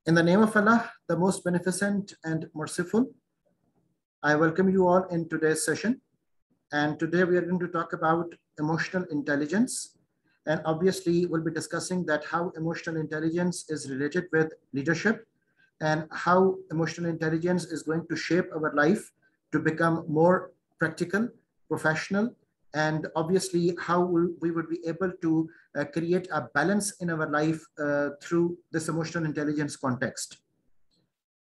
In the name of Allah, the most beneficent and merciful, I welcome you all in today's session. And today we are going to talk about emotional intelligence. And obviously we'll be discussing that how emotional intelligence is related with leadership and how emotional intelligence is going to shape our life to become more practical, professional, and obviously how we would be able to create a balance in our life through this emotional intelligence context.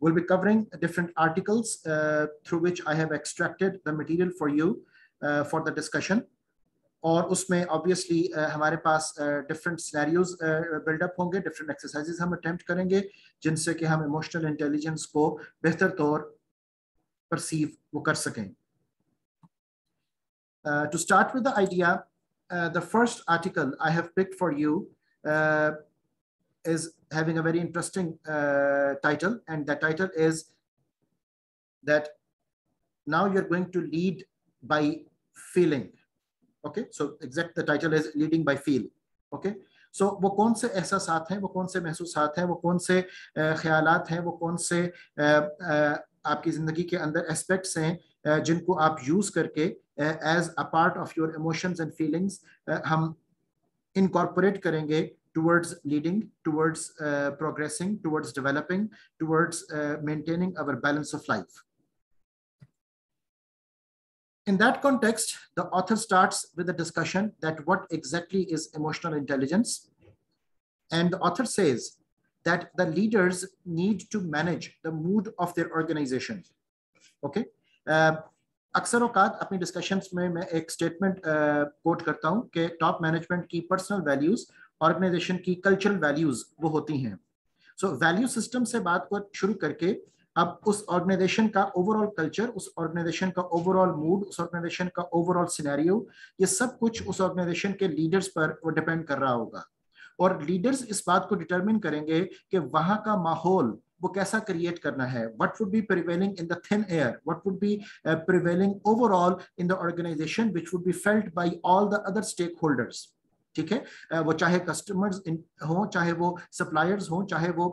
We'll be covering different articles through which I have extracted the material for you for the discussion. और उसमें obviously हमारे पास different scenarios build up होंगे, different exercises हम attempt करेंगे जिनसे कि हम emotional intelligence को बेहतर तौर perceive वो कर सकें. To start with the idea, the first article I have picked for you is having a very interesting title, and the title is that now you're going to lead by feeling. Okay, so exact the title is leading by feel. Okay, so वो कौन से एहसासात हैं, वो कौन से महसूसात हैं, वो कौन से ख्यालात हैं, वो कौन से आपकी जिंदगी के अंदर एस्पेक्ट्स हैं जिनको आप यूज करके as a part of your emotions and feelings हम इनकॉर्पोरेट करेंगे towards leading, towards progressing, towards developing, towards maintaining our balance of life. In that context, the author starts with a discussion that what exactly is emotional intelligence. And the author says that the leaders need to manage the mood of their organization. Okay. अक्सर औकात अपनी discussions में मैं एक statement coat करता हूं कि top management की पर्सनल वैल्यूज ऑर्गेनाइजेशन की कल्चरल वैल्यूज वो होती हैं. सो वैल्यू सिस्टम से बात को शुरू करके अब उस ऑर्गेनाइजेशन का ओवरऑल कल्चर, उस ऑर्गेनाइजेशन का ओवरऑल मूड, उस ऑर्गेनाइजेशन का ओवरऑल सिनेरियो, ये सब कुछ उस ऑर्गेनाइजेशन के लीडर्स पर वो डिपेंड कर रहा होगा. और लीडर्स इस बात को डिटरमिन करेंगे कि वहां का माहौल वो कैसा क्रिएट करना है. What would be prevailing in the thin air, what would be prevailing overall in the organization which would be felt by all the other stakeholders. ठीक है, वो चाहे कस्टमर्स हो, चाहे वो सप्लायर्स हो, चाहे वो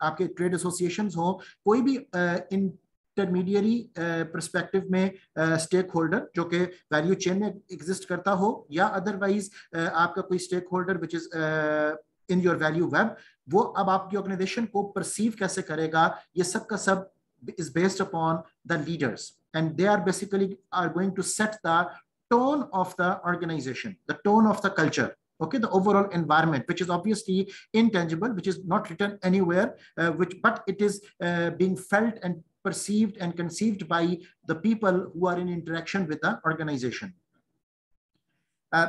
आपके ट्रेड एसोसिएशंस हो, कोई भी इंटरमीडियरी पर्सपेक्टिव में स्टेक होल्डर जो कि वैल्यू चेन में एग्जिस्ट करता हो, या अदरवाइज आपका कोई stakeholder which is in your value web, वो अब आपकी ऑर्गेनाइजेशन को परसीव कैसे करेगा, ये सब का सब is based upon the leaders, and they are basically are going to set the tone of the organization, the tone of the culture. Okay, the overall environment, which is obviously intangible, which is not written anywhere, but it is being felt and perceived and conceived by the people who are in interaction with the organization.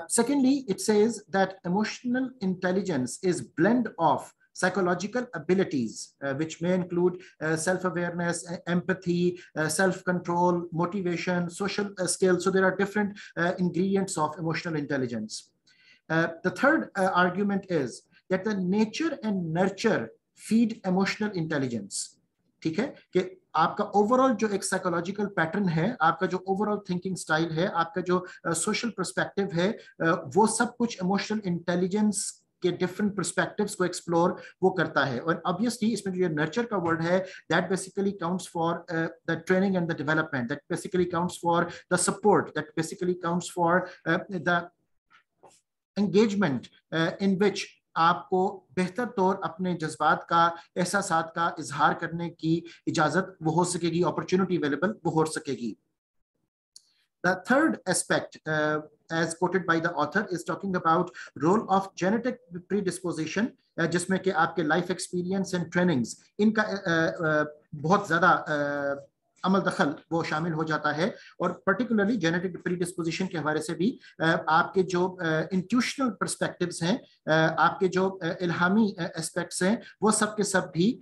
Secondly, it says that emotional intelligence is blend of psychological abilities, which may include self-awareness, empathy, self-control, motivation, social skills. So there are different ingredients of emotional intelligence. The third argument is that the nature and nurture feed emotional intelligence. ठीक है कि आपका overall जो एक psychological pattern है, आपका जो overall thinking style है, आपका जो सोशल पर्सपेक्टिव है, वो सब कुछ इमोशनल इंटेलिजेंस के डिफरेंट पर्सपेक्टिव्स को एक्सप्लोर वो करता है. और ऑब्वियसली इसमें जो ये नर्चर का वर्ड है, that basically counts for the training and the development, that basically counts for the support, that basically counts for the engagement in which आपको बेहतर तौर अपने जज्बात का, एहसासात का इजहार करने की इजाजत वो हो सकेगी, अपॉर्चुनिटी अवेलेबल वो हो सकेगी. The third aspect, as quoted by the author, is talking about role of genetic predisposition, जिसमें कि आपके लाइफ एक्सपीरियंस एंड ट्रेनिंग्स इनका बहुत ज़्यादा अमल दखल वो शामिल हो जाता है. और पर्टिकुलरली जेनेटिक प्रीडिस्पोजिशन के हवाले से भी आपके जो इंट्यूशनल पर्सपेक्टिव्स हैं, आपके जो इल्हामी एस्पेक्ट्स हैं, वो सब के सब भी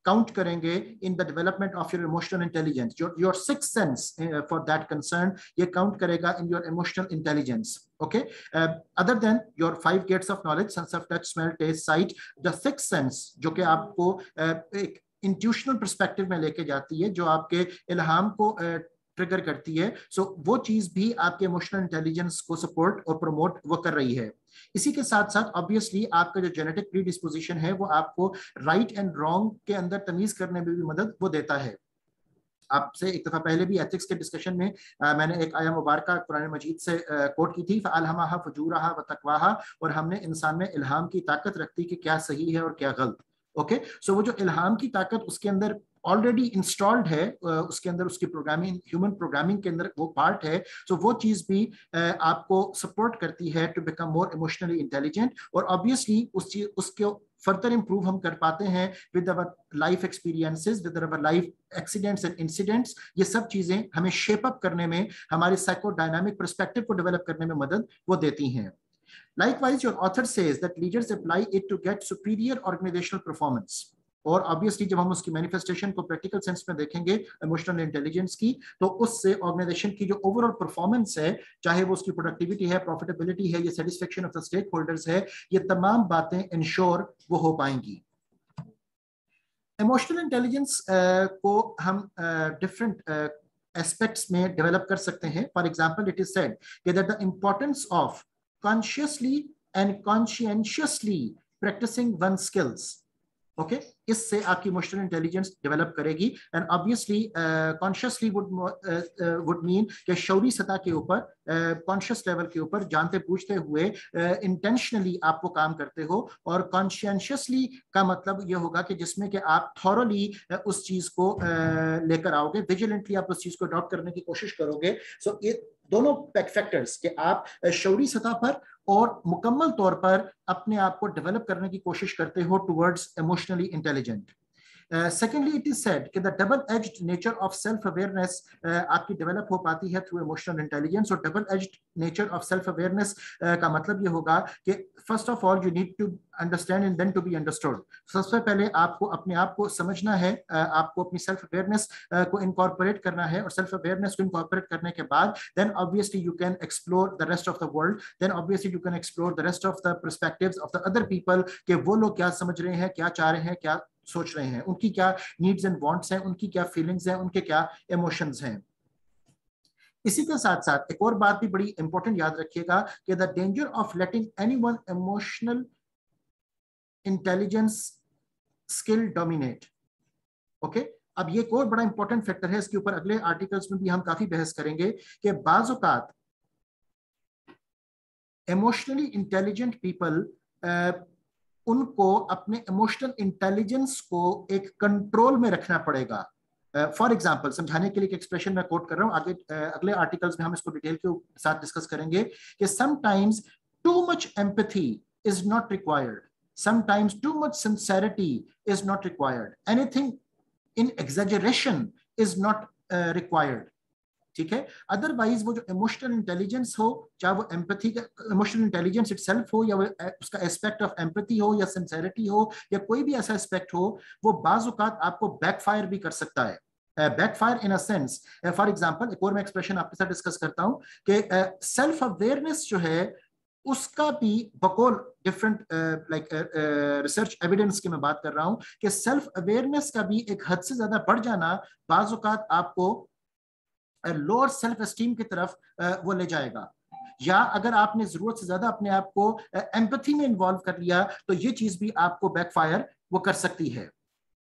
count करेंगे in the development of your emotional intelligence. Your sixth sense for that concern, ये count करेगा in your emotional intelligence. Okay, other than your 5 gates of knowledge, sense of touch, smell, taste, sight, the sixth sense जो कि आपको एक intuitional perspective में लेके जाती है, जो आपके इल्हाम को ट्रिगर करती है। सो वो चीज भी आपके इमोशनल इंटेलिजेंस को सपोर्ट और प्रमोट वो कर रही है। इसी के साथ साथ ऑब्वियसली आपका जो जेनेटिक प्रीडिस्पोजिशन है वो आपको राइट एंड रॉन्ग के अंदर तमीज करने में भी मदद वो देता है। आपसे एक दफा पहले भी एथिक्स के डिस्कशन में मैंने एक आया मुबारका कुरान मजीद से कोट की थी, फअल्हमहा फजूरहा व तकवाहा, और हमने इंसान में इल्हाम की ताकत रखती कि क्या सही है और क्या गलत। ओके, सो वो जो इल्हाम की ताकत उसके अंदर ऑलरेडी इंस्टॉल्ड है, उसके अंदर उसकी प्रोग्रामिंग, ह्यूमन प्रोग्रामिंग के अंदर वो पार्ट है। सो वो चीज भी आपको सपोर्ट करती है to become more emotionally intelligent, और ऑब्वियसली उस चीज उसके फर्दर इंप्रूव हम कर पाते हैं with our life experiences, with our life accidents and incidents. ये सब चीजें हमें शेप अप करने में, हमारे साइकोडायनामिक पर्सपेक्टिव को डेवलप करने में मदद वो देती हैं। Likewise, your author says that leaders apply it to get superior organizational performance. और ऑब्वियसली जब हम उसकी मैनिफेस्टेशन को प्रैक्टिकल सेंस में देखेंगे इमोशनल इंटेलिजेंस की, तो उससे ऑर्गेनाइजेशन की जो ओवरऑल परफॉर्मेंस है, चाहे वो उसकी प्रोडक्टिविटी है, प्रॉफिटेबिलिटी है, ये satisfaction of the stakeholders है, ये तमाम बातें इंश्योर वो हो पाएंगी। इमोशनल इंटेलिजेंस को हम डिफरेंट एस्पेक्ट्स में डेवलप कर सकते हैं। For example, it is said that the importance of consciously and conscientiously practicing one's skills. Okay, इससे आपकी इमोशनल इंटेलिजेंस डेवलप करेगी। And obviously consciously would mean कि शौरी सतह के ऊपर, कॉन्शियस लेवल के ऊपर जानते पूछते हुए इंटेंशनली आप वो काम करते हो, और कॉन्शियसली का मतलब ये होगा कि जिसमें कि आप थॉरली उस चीज को लेकर आओगे, विजिलेंटली आप उस चीज को अडॉप्ट करने की कोशिश करोगे। सो ये दोनों फैक्टर्स कि आप शौरी सतह पर और मुकम्मल तौर पर अपने आप को डेवलप करने की कोशिश करते हो towards emotionally intelligent. Secondly, it is said कि the double edged nature of self awareness आपकी डेवलप हो पाती है थ्रू इमोशनल इंटेलिजेंस। और double edged nature of self awareness का मतलब ये होगा कि first of all you need to understand and then to be understood. सबसे पहले आपको अपने आप को समझना है, आपको अपनी सेल्फ अवेयरनेस को इनकॉर्पोरेट करना है, और सेल्फ अवेयरनेस को इनकॉर्पोरेट करने के बाद then obviously you can explore the rest of the world, then obviously you can explore the rest of the perspectives of the other people, कि वो लोग क्या समझ रहे हैं, क्या चाह रहे हैं, क्या सोच रहे हैं, उनकी क्या नीड्स एंड वांट्स हैं, उनकी क्या फीलिंग्स हैं, उनके क्या इमोशंस हैं। इसी के साथ साथ एक और बात भी बड़ी इंपॉर्टेंट याद रखिएगा कि the danger of letting anyone emotional intelligence skill dominate. Okay, अब ये एक और बड़ा इंपॉर्टेंट फैक्टर है, इसके ऊपर अगले आर्टिकल्स में भी हम काफी बहस करेंगे कि बाज़ औक़ात इमोशनली इंटेलिजेंट पीपल उनको अपने इमोशनल इंटेलिजेंस को एक कंट्रोल में रखना पड़ेगा। फॉर एग्जाम्पल, समझाने के लिए एक एक्सप्रेशन मैं कोट कर रहा हूं, आगे अगले आर्टिकल्स में हम इसको डिटेल के साथ डिस्कस करेंगे कि sometimes too much empathy is not required, sometimes too much sincerity is not required, anything in exaggeration is not required. ठीक है, अदरवाइज वो जो इमोशनल इंटेलिजेंस हो, चाहे वो एम्पैथी का इमोशनल इंटेलिजेंस इटसेल्फ हो, या वो उसका एस्पेक्ट ऑफ एम्पैथी हो, या सिंसेरिटी हो, या कोई भी ऐसा एस्पेक्ट हो, वो बाज़ औक़ात आपको बैकफायर भी कर सकता है। Backfire in a sense, for example एक और मैं एक्सप्रेशन आपके साथ डिस्कस करता हूं कि सेल्फ अवेयरनेस जो है उसका भी बकौल डिफरेंट लाइक रिसर्च एविडेंस की मैं बात कर रहा हूं कि सेल्फ अवेयरनेस का भी एक हद से ज्यादा बढ़ जाना बाज़ औक़ात आपको लोअर सेल्फ एस्टीम की तरफ वो ले जाएगा, या अगर आपने जरूरत से ज्यादा अपने आप को एम्पैथी में इन्वॉल्व कर लिया तो ये चीज भी आपको बैकफायर वो कर सकती है।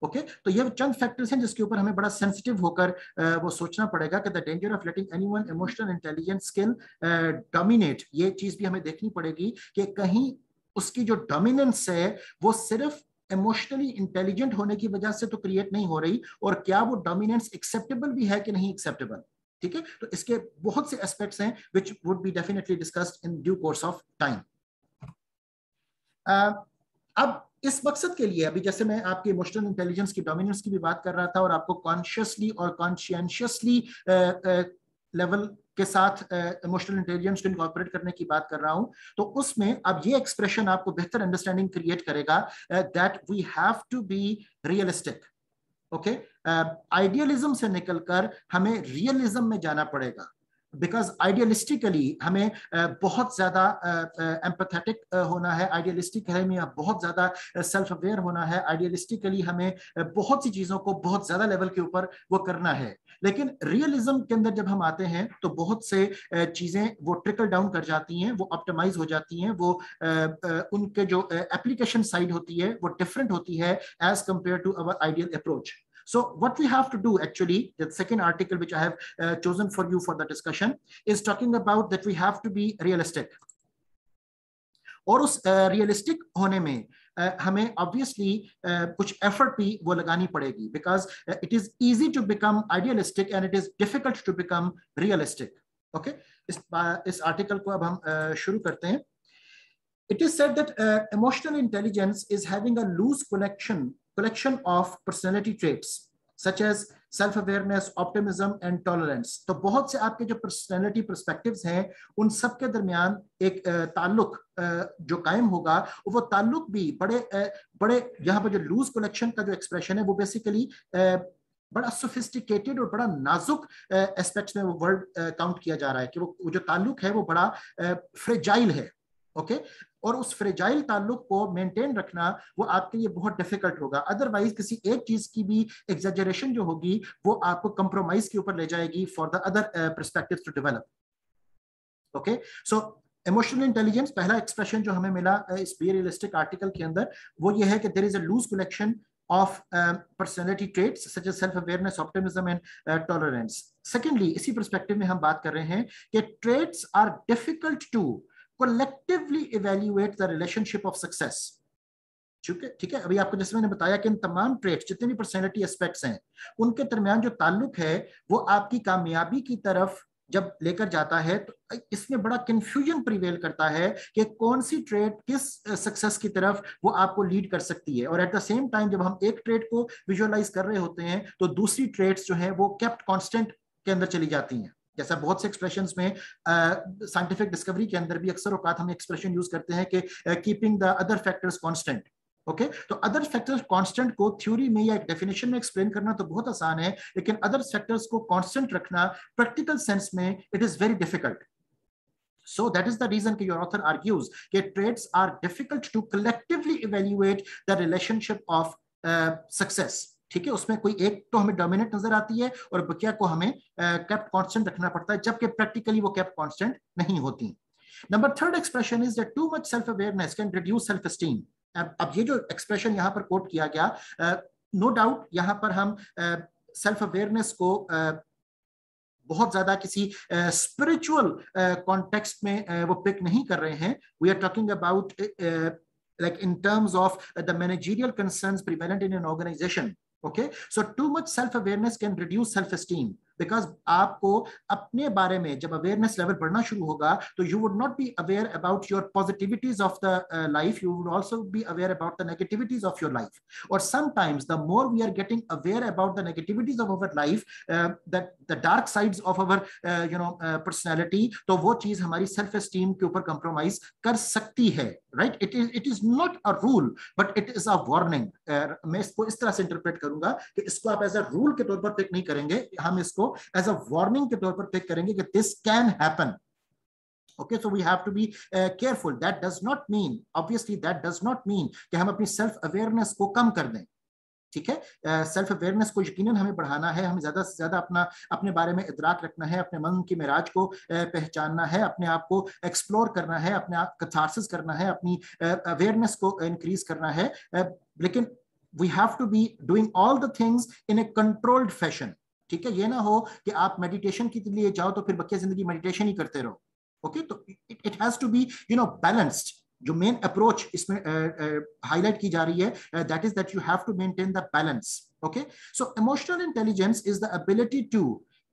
ओके, तो ये चंद फैक्टर्स हैं जिसके ऊपर हमें बड़ा सेंसिटिव होकर वो सोचना पड़ेगा कि the danger of letting anyone emotional intelligence skill dominate. ये चीज भी हमें देखनी पड़ेगी कि कहीं उसकी जो डोमिनेंस है वो सिर्फ इमोशनली इंटेलिजेंट होने की वजह से तो क्रिएट नहीं हो रही, और क्या वो डोमिनेंस एक्सेप्टेबल भी है कि नहीं एक्सेप्टेबल। ठीक है, तो इसके बहुत से एस्पेक्ट्स हैं which would be definitely discussed in due course of time. अब इस मकसद के लिए अभी जैसे मैं आपके इमोशनल इंटेलिजेंस की डोमिनेंस की भी बात कर रहा था और आपको कॉन्शियसली और कॉन्शियसली लेवल के साथ इमोशनल इंटेलिजेंस को इनकॉर्पोरेट करने की बात कर रहा हूं, तो उसमें अब ये एक्सप्रेशन आपको बेहतर अंडरस्टैंडिंग क्रिएट करेगा that we have to be realistic. Okay, idealism से निकलकर हमें रियलिज्म में जाना पड़ेगा। बिकॉज आइडियलिस्टिकली हमें बहुत ज्यादा एम्पैथेटिक होना है, आइडियलिस्टिकली हमें बहुत ज्यादा सेल्फ अवेयर होना है, आइडियलिस्टिकली हमें बहुत सी चीजों को बहुत ज्यादा लेवल के ऊपर वो करना है। लेकिन रियलिज्म के अंदर जब हम आते हैं तो बहुत से चीजें वो ट्रिकल डाउन कर जाती हैं, वो ऑप्टिमाइज हो जाती हैं, वो उनके जो एप्लीकेशन साइड होती है वो डिफरेंट होती है as compare to our ideal approach. So what we have to do actually, the second article which I have chosen for you for the discussion is talking about that we have to be realistic. और उस realistic होने में हमें obviously कुछ effort भी वो लगानी पड़ेगी, because it is easy to become idealistic and it is difficult to become realistic. Okay, इस आर्टिकल को अब हम शुरू करते हैं। It is said that emotional intelligence is having a loose collection of personality traits such as self-awareness, optimism and tolerance. तो बहुत से आपके जो personality perspectives हैं उन सब के दरमियान एक ताल्लुक जो कायम होगा, वो ताल्लुक भी बड़े यहाँ पर जो लूज कलेक्शन का जो एक्सप्रेशन है वो बेसिकली बड़ा सोफिस्टिकेटेड और बड़ा नाजुक एस्पेक्ट्स में वो वर्ड काउंट किया जा रहा है कि वो जो ताल्लुक है वो बड़ा फ्रेजाइल है। ओके, और उस फ्रेजाइल ताल्लुक को मेंटेन रखना वो आपके लिए बहुत डिफिकल्ट होगा। अदरवाइज किसी एक चीज की भी एग्जैजरेशन जो होगी वो आपको कंप्रोमाइज के ऊपर ले जाएगी for the other perspectives to develop. Okay, so emotional intelligence पहला एक्सप्रेशन जो हमें मिला इस बी रियलिस्टिक आर्टिकल के अंदर वो ये है कि there is a loose collection of personality traits such as self-awareness, optimism and tolerance. Secondly, इसी perspective में हम बात कर रहे हैं कि traits are difficult to collectively evaluate the relationship of success. ठीक है, अभी आपको जैसे मैंने बताया कि इन तमाम ट्रेट्स जितने भी पर्सनैलिटी एस्पेक्ट्स हैं उनके दरमियान जो ताल्लुक है वो आपकी कामयाबी की तरफ जब लेकर जाता है तो इसमें बड़ा कंफ्यूजन प्रिवेल करता है कि कौन सी ट्रेट किस सक्सेस की तरफ वो आपको लीड कर सकती है। और एट द सेम टाइम जब हम एक ट्रेट को विजुअलाइज कर रहे होते हैं तो दूसरी ट्रेट्स जो है वो केप्ट कांस्टेंट के अंदर चली जाती हैं। जैसा बहुत से एक्सप्रेशंस में साइंटिफिक डिस्कवरी के अंदर भी अक्सर औकात हम एक्सप्रेशन यूज करते हैं कि keeping the other factors constant. Okay, तो अदर फैक्टर्स कांस्टेंट को थ्योरी में या एक डेफिनेशन में एक्सप्लेन करना तो बहुत आसान है, लेकिन अदर फैक्टर्स को कांस्टेंट रखना प्रैक्टिकल सेंस में it is very difficult. So that is the reason that your author argues that traits are difficult to collectively evaluate the relationship of success. ठीक है, उसमें कोई एक तो हमें डोमिनेंट नजर आती है और बकिया को हमें कैप्ट कांस्टेंट रखना पड़ता है, जबकि प्रैक्टिकली वो कैप्ट कांस्टेंट नहीं होती। Number third expression is that too much self awareness can reduce self esteem. अब ये जो एक्सप्रेशन यहाँ पर कोट किया गया, नो डाउट यहाँ पर हम सेल्फ अवेयरनेस को बहुत ज्यादा किसी स्पिरिचुअल कॉन्टेक्स्ट में वो पिक नहीं कर रहे हैं। We are talking about like in terms of the managerial concerns prevalent in an organization. Okay, so too much self awareness can reduce self esteem because आपको अपने बारे में जब अवेयरनेस लेवल बढ़ना शुरू होगा तो you would not be aware about your positivities of the life, you would also be aware about the negativities of your life. Or sometimes the more we are getting aware about the negativities of our life, that the dark sides of our personality, तो वो चीज हमारी self esteem के ऊपर compromise कर सकती है। Right, it is not a rule but it is a warning. मैं इसको इस तरह से इंटरप्रेट करूंगा कि इसको आप एज अ रूल के तौर पर पिक नहीं करेंगे, हम इसको as a warning के तौर पर पिक करेंगे कि this can happen. Okay, so we have to be careful. That does not mean, obviously that does not mean कि हम अपनी self awareness को कम कर दें। ठीक है, सेल्फ अवेयरनेस को यकीनन हमें बढ़ाना है, हमें ज्यादा से ज्यादा अपने बारे में इदराक रखना है, अपने मन की मिराज को पहचानना है, अपने आप को एक्सप्लोर करना है, अपने आप कैथारसिस करना है, अपनी अवेयरनेस को इंक्रीज करना है, लेकिन we have to be doing all the things in a controlled fashion. ठीक है, ये ना हो कि आप मेडिटेशन के लिए जाओ तो फिर बकिया जिंदगी मेडिटेशन ही करते रहो। ओके, तो it has to be balanced. जो मेन अप्रोच इसमें हाईलाइट की जा रही है that is that you have to maintain the balance. Okay, so emotional intelligence is the ability to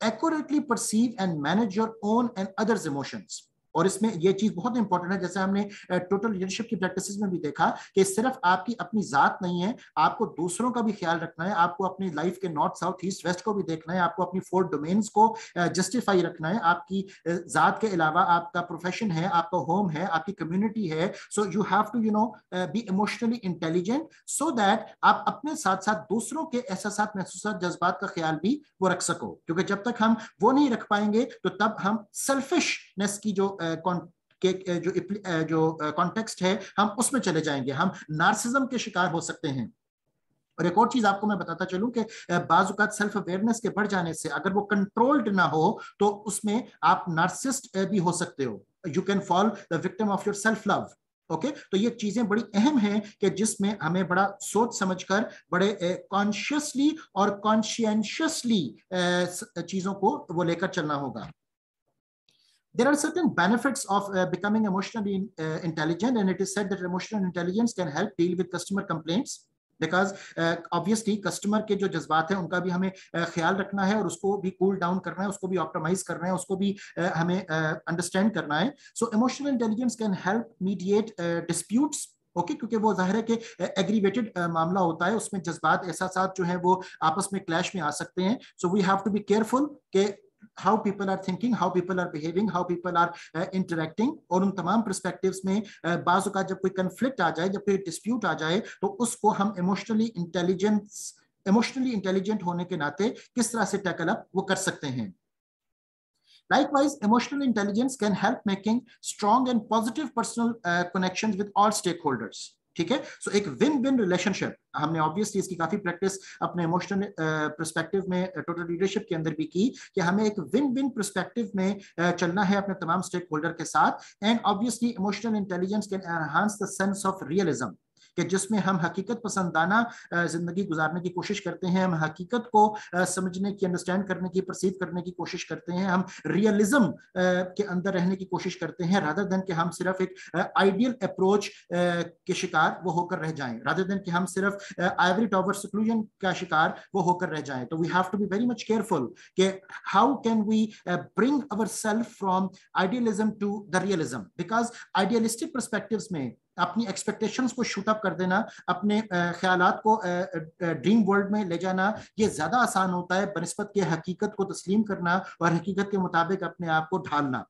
accurately perceive and manage your own and others' emotions. और इसमें यह चीज बहुत इंपॉर्टेंट है, जैसे हमने टोटल लीडरशिप की प्रैक्टिसेस में भी देखा कि सिर्फ आपकी अपनी जात नहीं है, आपको दूसरों का भी ख्याल रखना है, आपको अपनी लाइफ के नॉर्थ साउथ ईस्ट वेस्ट को भी देखना है, आपको अपनी 4 डोमेन्स को जस्टिफाई रखना है। आपकी जात के अलावा आपका प्रोफेशन है, आपका होम है, आपकी कम्युनिटी है। So you have to be emotionally intelligent so that आप अपने साथ साथ दूसरों के एहसास महसूसात जज्बात का ख्याल भी वो रख सको, क्योंकि जब तक हम वो नहीं रख पाएंगे तो तब हम सेल्फिशनेस की जो कॉन्टेक्स्ट है हम उसमें चले जाएंगे, हम नार्सिज्म के शिकार हो सकते हैं। और एक और चीज आपको मैं बताता चलूं कि बाजुकात सेल्फ अवेयरनेस के बढ़ जाने से अगर वो कंट्रोल्ड ना हो तो उसमें आप नार्सिसिस्ट भी हो सकते हो। You can fall the victim of your self love. Okay, तो ये चीजें बड़ी अहम हैं कि जिसमें हमें बड़ा सोच समझकर बड़े कॉन्शियसली और कॉन्शियसली चीजों को वो लेकर चलना होगा। There are certain benefits of becoming emotionally intelligent, and it is said that emotional intelligence can help deal with customer complaints. Because obviously customer के जो जज्बात है उनका भी हमें ख्याल रखना है और उसको भी कूल डाउन करना है, उसको भी ऑप्टिमाइज करना है, उसको भी हमें अंडरस्टैंड करना है। सो emotional intelligence can help mediate disputes. Okay, क्योंकि वो जाहिर है कि एग्रीवेटेड मामला होता है, उसमें जज्बात एहसास जो है वो आपस में क्लैश में आ सकते हैं। So we have to be careful कि how people are thinking, how people are behaving, how people are interacting। और उन तमाम perspectives में बाज़ औक़ात जब कोई conflict आ जाए, जब कोई dispute आ जाए, तो उसको हम emotionally intelligent होने के नाते किस तरह से tackle up वो कर सकते हैं। Likewise, emotional intelligence can help making strong and positive personal connections with all stakeholders। ठीक है, सो एक विन विन रिलेशनशिप, हमने ऑब्वियसली इसकी काफी प्रैक्टिस अपने इमोशनल पर्सपेक्टिव में टोटल लीडरशिप के अंदर भी की कि हमें एक विन विन पर्सपेक्टिव में चलना है अपने तमाम स्टेक होल्डर के साथ। And obviously emotional intelligence can enhance the sense of realism, कि जिसमें हम हकीकत पसंदाना जिंदगी गुजारने की कोशिश करते हैं, हम हकीकत को समझने की, अंडरस्टैंड करने की, परसीव करने की कोशिश करते हैं, हम रियलिज्म के अंदर रहने की कोशिश करते हैं, रादर देन कि हम सिर्फ एक आइडियल अप्रोच के शिकार वो होकर रह जाएं, रादर देन कि हम सिर्फ आइवरी टॉवर सिक्लूजन का शिकार वो होकर रह जाएं। तो we have to be very much careful कि how can we bring our self from idealism to the realism, because idealistic perspectives में अपनी एक्सपेक्टेशंस को शूट अप कर देना, अपने ख्यालात को ड्रीम वर्ल्ड में ले जाना, ये ज्यादा आसान होता है बनिस्बत के हकीकत को तस्लीम करना और हकीकत के मुताबिक अपने आप को ढालना।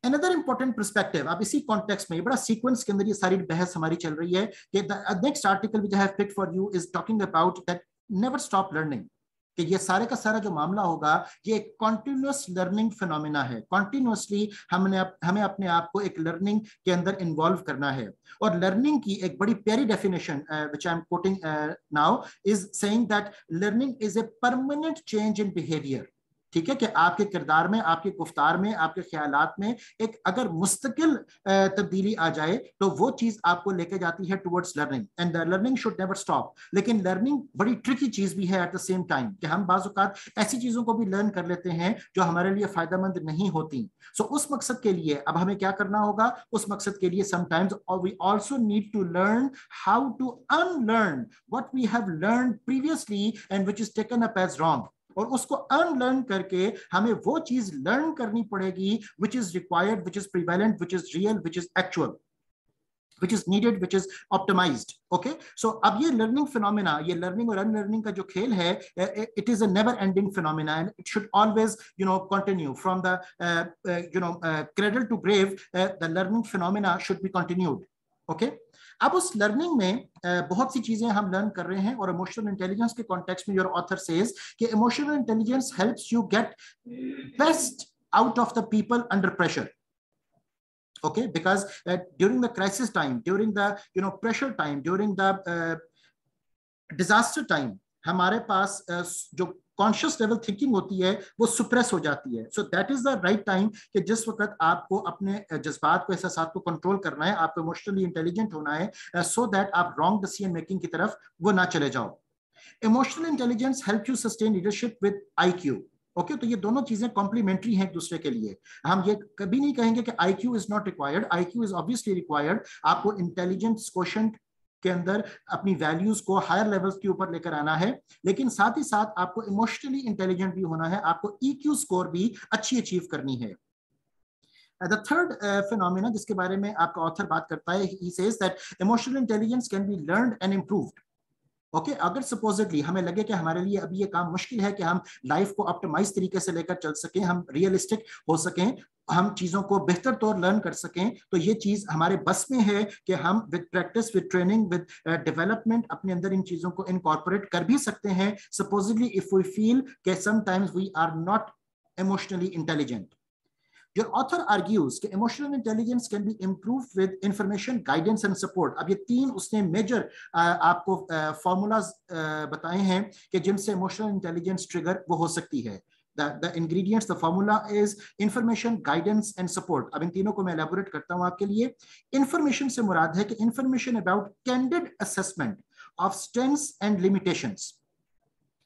Another important perspective, अब इसी कॉन्टेक्स्ट में, ये बड़ा सीक्वेंस के अंदर ये सारी बहस हमारी चल रही है कि the next article which I have picked for you is talking about that never stop learning, कि ये सारे का सारा जो मामला होगा ये एक कॉन्टिन्यूअस लर्निंग फिनोमिना है। कॉन्टिन्यूअसली हमें अपने आप को एक लर्निंग के अंदर इन्वॉल्व करना है। और लर्निंग की एक बड़ी प्यारी definition which I am quoting now is saying that learning is a permanent change in behaviour. ठीक है, कि आपके किरदार में, आपके गुफ्तार में, आपके ख्यालात में एक अगर मुस्तकिल तब्दीली आ जाए तो वो चीज आपको लेके जाती है towards learning, and the learning should never stop. लेकिन लर्निंग बड़ी ट्रिकी चीज भी है एट द सेम टाइम, कि हम बाज़ औक़ात ऐसी चीजों को भी लर्न कर लेते हैं जो हमारे लिए फायदेमंद नहीं होती। सो उस मकसद के लिए अब हमें क्या करना होगा, उस मकसद के लिए sometimes we also need to learn how to unlearn what we have learned previously and which is taken up as wrong, और उसको अनलर्न करके हमें वो चीज लर्न करनी पड़ेगी which is required, which is prevalent, which is real, which is actual, which is needed, which is optimized। okay, so अब ये learning phenomena, ये learning और unlearning का जो खेल है, it is a never ending phenomena and it should always continue from the cradle to grave। the learning phenomena should be continued। okay, अब उस लर्निंग में बहुत सी चीजें हम लर्न कर रहे हैं, और इमोशनल इंटेलिजेंस के कॉन्टेक्स्ट में योर ऑथर सेज कि emotional intelligence helps you get best out of the people under pressure. okay, because during the crisis time, during the pressure time, during the disaster time, हमारे पास जो conscious level thinking होती है वो suppress हो जाती है। सो that is the right time कि जिस वक्त आपको अपने जज्बात को, एहसासात को कंट्रोल करना है, आपको इमोशनली इंटेलिजेंट होना है, सो दैट आप रॉन्ग डिसीजन मेकिंग की तरफ वो ना चले जाओ। Emotional intelligence help you sustain leadership with IQ। Okay, तो ये दोनों चीजें कॉम्प्लीमेंट्री हैं एक दूसरे के लिए। हम ये कभी नहीं कहेंगे कि IQ is not required, IQ is obviously required. आपको इंटेलिजेंस कोशेंट के अंदर अपनी वैल्यूज को हायर लेवल्स के ऊपर लेकर आना है, लेकिन साथ ही साथ आपको इमोशनली इंटेलिजेंट भी होना है, आपको EQ स्कोर भी अच्छी अचीव करनी है। The third phenomena जिसके बारे में आपका ऑथर बात करता है, he says that emotional intelligence can be learned and improved. Okay, अगर सपोजिटली हमें लगे कि हमारे लिए अभी ये काम मुश्किल है कि हम लाइफ को ऑप्टिमाइज तरीके से लेकर चल सकें, हम रियलिस्टिक हो सकें, हम चीजों को बेहतर तौर लर्न कर सकें, तो ये चीज हमारे बस में है कि हम with practice, with training, with development अपने अंदर इन चीजों को इनकॉर्पोरेट कर भी सकते हैं, सपोजिटली इफ वी फील कि sometimes we are not emotionally intelligent. Your author argues कि emotional intelligence can be improved with information, guidance and support. अब ये तीन उसने मेजर आपको फॉर्मूलाज बताए हैं कि जिनसे emotional intelligence trigger वो हो सकती है. The ingredients, the formula is information, guidance and support. अब इन तीनों को मैं elaborate करता हूं आपके लिए. Information से मुराद है कि information about candid assessment of strengths and limitations.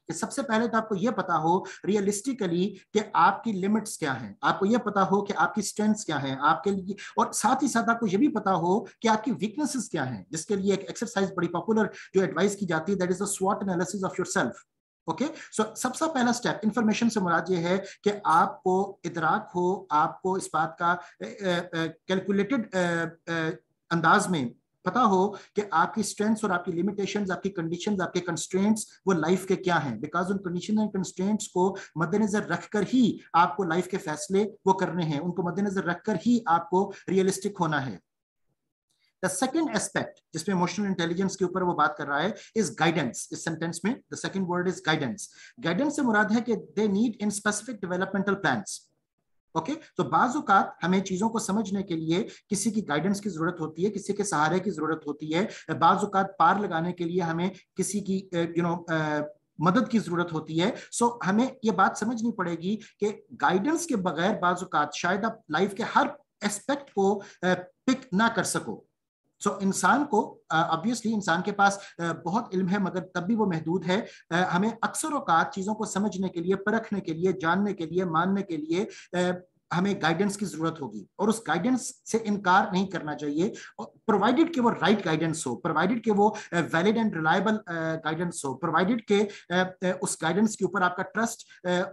सबसे पहले तो आपको यह पता हो रियलिस्टिकली कि आपकी लिमिट्स क्या हैं, आपको यह पता हो कि आपकी स्ट्रेंथ्स क्या हैं आपके लिए, और साथ ही साथ आपको यह भी पता हो कि आपकी वीकनेसेस क्या हैं, जिसके लिए एक एक्सरसाइज बड़ी पॉपुलर जो एडवाइस की जाती है, दैट इज द स्वॉट analysis of yourself. Okay, so सबसे पहला स्टेप इंफॉर्मेशन से मुराद ये है कि आपको इदराक हो, आपको इस बात का कैलकुलेटेड अंदाज में पता हो कि आपकी स्ट्रेंथ्स और आपकी लिमिटेशंस, आपकी कंडीशंस, आपके कंस्ट्रेंट्स वो लाइफ के क्या हैं, बिकॉज उन कंडीशन एंड कंस्ट्रेंट्स को मद्देनजर रखकर ही आपको लाइफ के फैसले वो करने हैं, उनको मद्देनजर रखकर ही आपको रियलिस्टिक होना है. The second aspect जिसमें इमोशनल इंटेलिजेंस के ऊपर वो बात कर रहा है इज गाइडेंस. इस सेंटेंस में the second word is guidance. Guidance से मुराद है कि दे need in specific developmental plans. Okay, तो बाज़ औक़ात हमें चीजों को समझने के लिए किसी की गाइडेंस की जरूरत होती है, किसी के सहारे की जरूरत होती है, बाज़ औक़ात पार लगाने के लिए हमें किसी की मदद की जरूरत होती है. सो हमें यह बात समझनी पड़ेगी कि गाइडेंस के बगैर बाज़ औक़ात शायद आप लाइफ के हर एस्पेक्ट को पिक ना कर सको. सो इंसान को ऑब्वियसली इंसान के पास बहुत इल्म है, मगर तब भी वो महदूद है. हमें अक्सर औकात चीज़ों को समझने के लिए, परखने के लिए, जानने के लिए, मानने के लिए हमें गाइडेंस की जरूरत होगी, और उस गाइडेंस से इनकार नहीं करना चाहिए, प्रोवाइडेड कि वो राइट गाइडेंस हो, प्रोवाइडेड कि वो वैलिड एंड रिलायबल गाइडेंस हो, प्रोवाइडेड कि उस गाइडेंस के ऊपर आपका ट्रस्ट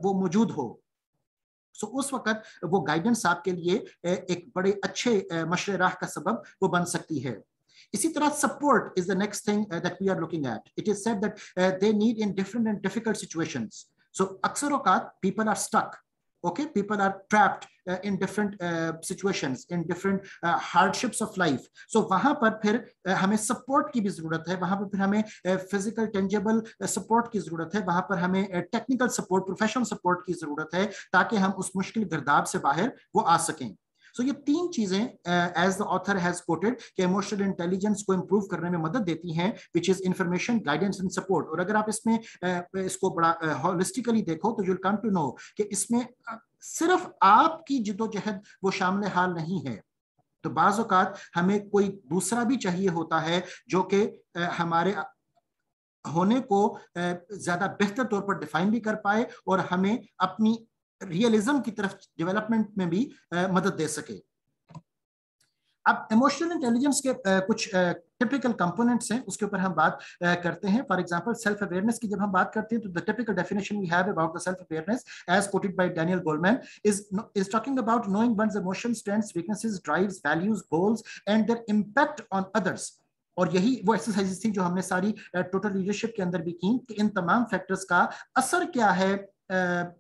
वो मौजूद हो. सो उस वक्त वो गाइडेंस आपके लिए एक बड़े अच्छे मशरे राह का सबब वो बन सकती है. इसी तरह support is the next thing that we are looking at. It is said that they need in different and difficult situations. So अक्सर औकात people are stuck. Okay, people are trapped in different situations, in different hardships of life. So वहाँ पर फिर हमें support की भी ज़रूरत है, वहाँ पर फिर हमें physical tangible support की ज़रूरत है, वहाँ पर हमें technical support, professional support की ज़रूरत है, ताकि हम उस मुश्किल गिरदाब से बाहर वो आ सकें. सो ये तीन चीजें as the author has quoted कि इमोशनल इंटेलिजेंस को इंप्रूव करने में मदद देती हैं, which is information, guidance and support. और अगर आप इसमें इसको बड़ा होलिस्टिकली देखो तो you will come to know कि इसमें सिर्फ आपकी जिद्दोजहद वो शामिल हाल नहीं है. तो बाज़ औक़ात हमें कोई दूसरा भी चाहिए होता है जो कि हमारे होने को ज्यादा बेहतर तौर पर डिफाइन भी कर पाए और हमें अपनी रियलिज्म की तरफ डेवलपमेंट में भी मदद दे सके. अब इमोशनल इंटेलिजेंस के कुछ टिपिकल कंपोनेंट्स हैं, उसके ऊपर हम बात करते हैं. फॉर एग्जांपल सेल्फ अवेयरनेस की जब हम बात करते हैं तो the typical definition we have about the self awareness as quoted by Daniel Goleman is talking about knowing one's emotions, strengths, weaknesses, drives, values, goals and their impact on others. और यही वो एक्सरसाइजेस थी जो हमने सारी total leadership के अंदर भी की कि इन तमाम फैक्टर्स का असर क्या है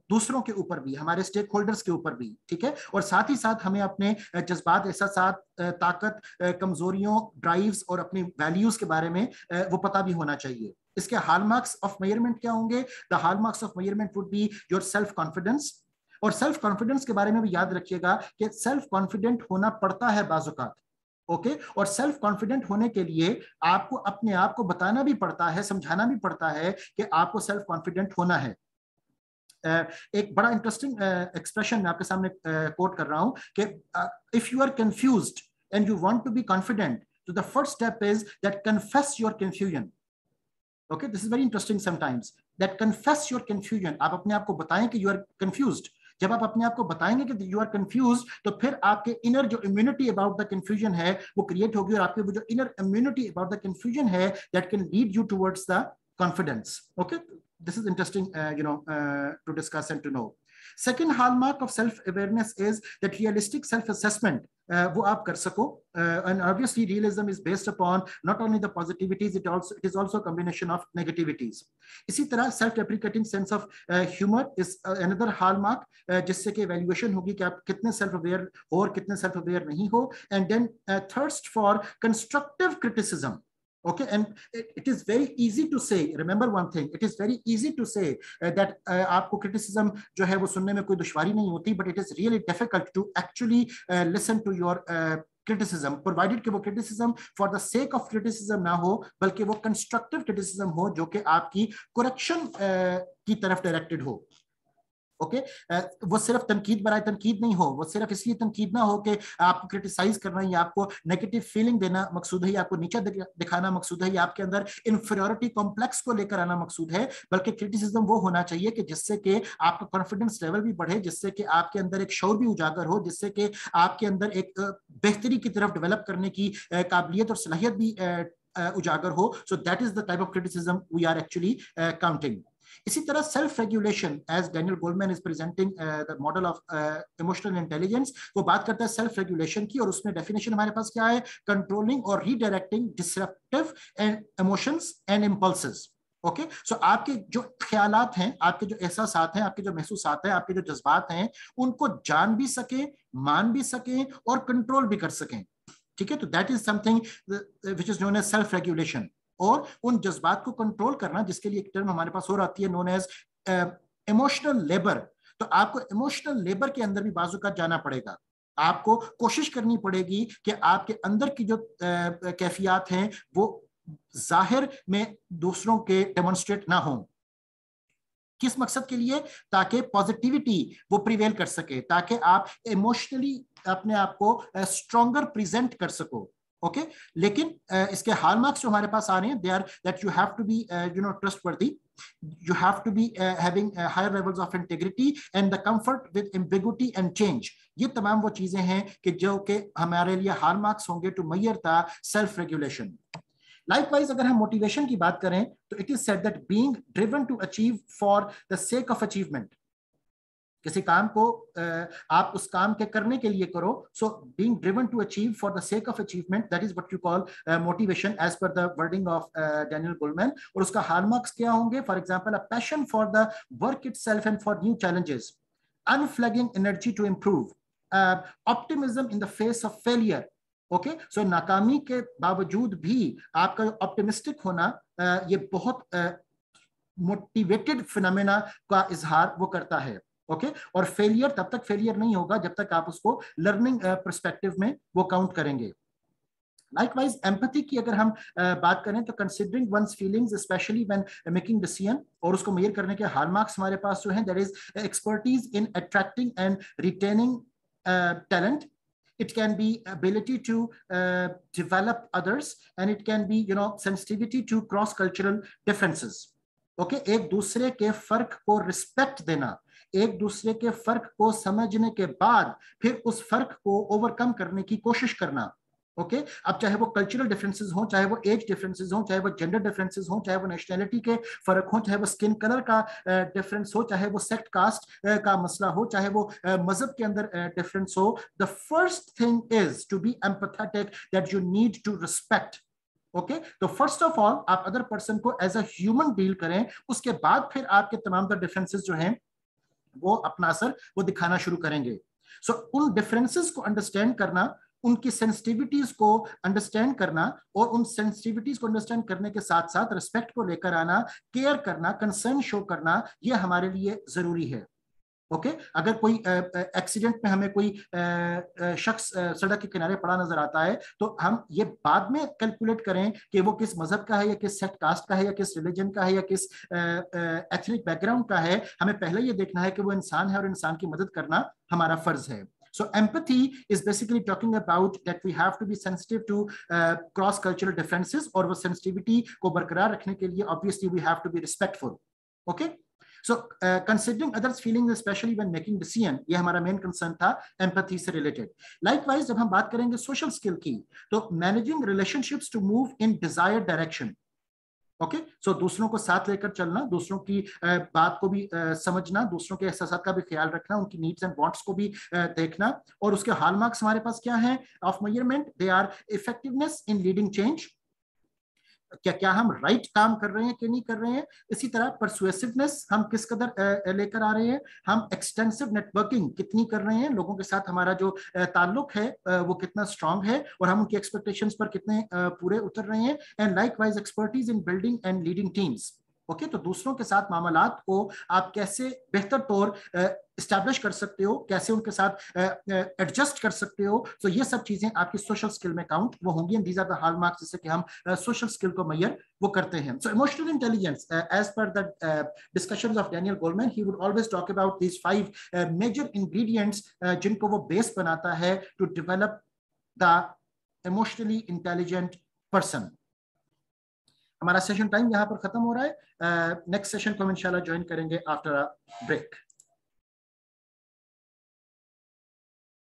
दूसरों के ऊपर भी, हमारे स्टेक होल्डर्स के ऊपर भी. ठीक है, और साथ ही साथ हमें अपने जज्बात, एहसासात, ताकत, कमजोरियों, ड्राइव्स और अपनी वैल्यूज के बारे में वो पता भी होना चाहिए. इसके हॉलमार्क्स ऑफ मेजरमेंट क्या होंगे? The hallmarks of measurement would be your self confidence. और सेल्फ कॉन्फिडेंस के बारे में भी याद रखिएगा कि सेल्फ कॉन्फिडेंट होना पड़ता है बाज़ औक़ात. ओके, और सेल्फ कॉन्फिडेंट होने के लिए आपको अपने आप को बताना भी पड़ता है, समझाना भी पड़ता है कि आपको सेल्फ कॉन्फिडेंट होना है. एक बड़ा इंटरेस्टिंग एक्सप्रेशन मैं आपके सामने कोट कर रहा हूं कि if you are confused and you want to be confident, तो the first step is that confess your confusion. Okay, this is very interesting sometimes, that confess your confusion. आप अपने आप को बताएं कि यू आर कंफ्यूज्ड. जब आप अपने आप को बताएंगे कि यू आर कंफ्यूज, तो फिर आपके इनर जो इम्यूनिटी अबाउट द कंफ्यूजन है वो क्रिएट होगी, और आपके वो जो inner immunity about the confusion है that can lead you towards the confidence. Okay, this is interesting to discuss and to know. Second hallmark of self awareness is that realistic self assessment वो आप कर सको, and obviously realism is based upon not only the positivities, it is also a combination of negativities. इसी तरह self deprecating sense of humor is another hallmark, जिससे कि evaluation होगी कि आप कितने self aware हो और कितने self aware नहीं हो. And then thirst for constructive criticism. Okay, and it is very easy to say, remember one thing, it is very easy to say that आपको criticism जो है वो सुनने में कोई दुश्वारी नहीं होती, but it is really difficult to actually listen to your criticism, provided कि वो criticism for the sake of criticism ना हो, बल्कि वो constructive criticism हो जो कि आपकी correction की तरफ directed हो. ओके, वो सिर्फ तनकीद बराए तनकीद नहीं हो, वो सिर्फ इसलिए तनकीद ना हो कि आपको क्रिटिसाइज करना या आपको नेगेटिव फीलिंग देना मकसूद है, या आपको नीचा दिखाना मकसूद है, या आपके अंदर इंफीरियरिटी कॉम्प्लेक्स को लेकर आना मकसूद है, बल्कि क्रिटिसिज्म वो होना चाहिए कि जिससे कि आपका कॉन्फिडेंस लेवल भी बढ़े, जिससे कि आपके अंदर एक शौर भी उजागर हो, जिससे कि आपके अंदर एक बेहतरी की तरफ डेवलप करने की काबिलियत और सलाहियत भी उजागर हो. So that is the type of criticism we are actually counting. इसी तरह self regulation, as Daniel Goldman is presenting the model of emotional intelligence, वो बात करता है सेल्फ रेगुलेशन की, और उसमें डेफिनेशन हमारे पास क्या है, कंट्रोलिंग और redirecting disruptive and emotions and impulses. Okay, so आपके जो ख्यालात हैं, आपके जो एहसासात हैं, आपके जो महसूसात हैं, आपके जो जज्बात हैं, उनको जान भी सकें, मान भी सकें और कंट्रोल भी कर सकें. ठीक है, तो that is something which is known as self regulation. और उन जज्बात को कंट्रोल करना, जिसके लिए एक टर्म हमारे पास और आती है नोन एज इमोशनल लेबर. तो आपको इमोशनल लेबर के अंदर भी बाजू का जाना पड़ेगा. आपको कोशिश करनी पड़ेगी कि आपके अंदर की जो कैफियत हैं वो जाहिर में दूसरों के डेमोन्स्ट्रेट ना हो. किस मकसद के लिए? ताकि पॉजिटिविटी वो प्रिवेल कर सके, ताकि आप इमोशनली अपने आप को स्ट्रॉन्गर प्रेजेंट कर सको. ओके, लेकिन इसके हॉलमार्क्स जो हमारे पास आ रहे हैं, they are that you have to be trustworthy, you have to be having higher levels of integrity and the comfort with ambiguity and change. ये तमाम वो चीजें हैं कि जो कि हमारे लिए हॉलमार्क्स होंगे टू मैयरता सेल्फ रेगुलेशन. Likewise, अगर हम मोटिवेशन की बात करें तो it is said that being driven to achieve for the sake of achievement. किसी काम को आप उस काम के करने के लिए करो. So being driven to achieve for the sake of achievement, that is what you call motivation as per the wording of Daniel Goldman. और उसका हॉलमार्क्स क्या होंगे? For example, a passion for the work itself and for new challenges, unflagging energy to improve, optimism in the face of failure. Okay, so नाकामी के बावजूद भी आपका optimistic होना, ये बहुत मोटिवेटेड फिनोमेना का इजहार वो करता है. ओके, और फेलियर तब तक फेलियर नहीं होगा जब तक आप उसको लर्निंग पर्सपेक्टिव में वो काउंट करेंगे. Likewise, empathy की अगर हम बात करें तो considering one's feelings, especially when making decision, और उसको मेजर करने के hallmarks हमारे पास जो हैं, that is expertise in attracting and retaining talent. It can be ability to develop others, and it can be sensitivity to cross-cultural differences. Okay, एक दूसरे के फर्क को रिस्पेक्ट देना, एक दूसरे के फर्क को समझने के बाद फिर उस फर्क को ओवरकम करने की कोशिश करना. ओके, अब चाहे वो कल्चरल डिफरेंसेस हो, चाहे वो एज डिफरेंसेस हो, चाहे वो जेंडर डिफरेंसेस हो, चाहे वो नेशनैलिटी के फर्क हो, चाहे वो स्किन कलर का डिफरेंस हो, चाहे वो सेक्ट कास्ट का मसला हो, चाहे वो मजहब के अंदर डिफरेंस हो. The first thing is to be empathetic, that you need to respect. Okay, तो फर्स्ट ऑफ ऑल आप अदर पर्सन को एज अ ह्यूमन डील करें, उसके बाद फिर आपके तमाम तर डिफरेंसेस जो हैं वो अपना असर वो दिखाना शुरू करेंगे. सो उन डिफरेंसेस को अंडरस्टैंड करना, उनकी सेंसिटिविटीज को अंडरस्टैंड करना, और उन सेंसिटिविटीज को अंडरस्टैंड करने के साथ साथ रिस्पेक्ट को लेकर आना, केयर करना, कंसर्न शो करना, ये हमारे लिए जरूरी है. ओके, अगर कोई एक्सीडेंट में हमें कोई शख्स सड़क के किनारे पड़ा नजर आता है, तो हम ये बाद में कैलकुलेट करें कि वो किस मजहब का है, या किस सेक्ट कास्ट का है, या किस रिलीजन का है, या किस एथनिक बैकग्राउंड का है. हमें पहले ये देखना है कि वो इंसान है और इंसान की मदद करना हमारा फर्ज है. So empathy is basically talking about that we have to be sensitive to cross-cultural differences, और वो sensitivity को बरकरार रखने के लिए obviously we have to be respectful. Okay? So considering others feelings specially when making decision, ये हमारा main concern था एम्पैथी से रिलेटेड। लाइकवाइज जब हम बात करेंगे सोशल स्किल की, तो managing relationships to move in desired direction. Okay, so दूसरों को साथ लेकर चलना, दूसरों की बात को भी समझना, दूसरों के एहसास का भी ख्याल रखना, उनकी नीड्स एंड वांट्स को भी देखना। और उसके हॉलमार्क्स हमारे पास क्या है of measurement? They are effectiveness in leading change, क्या हम राइट काम कर रहे हैं कि नहीं कर रहे हैं। इसी तरह परसुएसिवनेस, हम किस कदर लेकर आ रहे हैं। हम एक्सटेंसिव नेटवर्किंग कितनी कर रहे हैं, लोगों के साथ हमारा जो ताल्लुक है वो कितना स्ट्रांग है, और हम उनकी एक्सपेक्टेशंस पर कितने पूरे उतर रहे हैं। And likewise expertise in building and leading teams. Okay, तो दूसरों के साथ मामलात को आप कैसे बेहतर तौर इस्टेब्लिश कर सकते हो, कैसे उनके साथ एडजस्ट कर सकते हो। तो ये सब चीजें आपकी सोशल स्किल में काउंट वो होंगी, and these are the hallmarks जिससे कि हम सोशल स्किल को मैयर वो करते हैं। So emotional intelligence, as per the discussions of Daniel Goleman, he would always talk about these 5 major ingredients जिनको वो बेस बनाता है to develop the emotionally intelligent person. हमारा सेशन टाइम यहाँ पर खत्म हो रहा है। नेक्स्ट सेशन को हम इंशाल्लाह ज्वाइन करेंगे आफ्टर अ ब्रेक।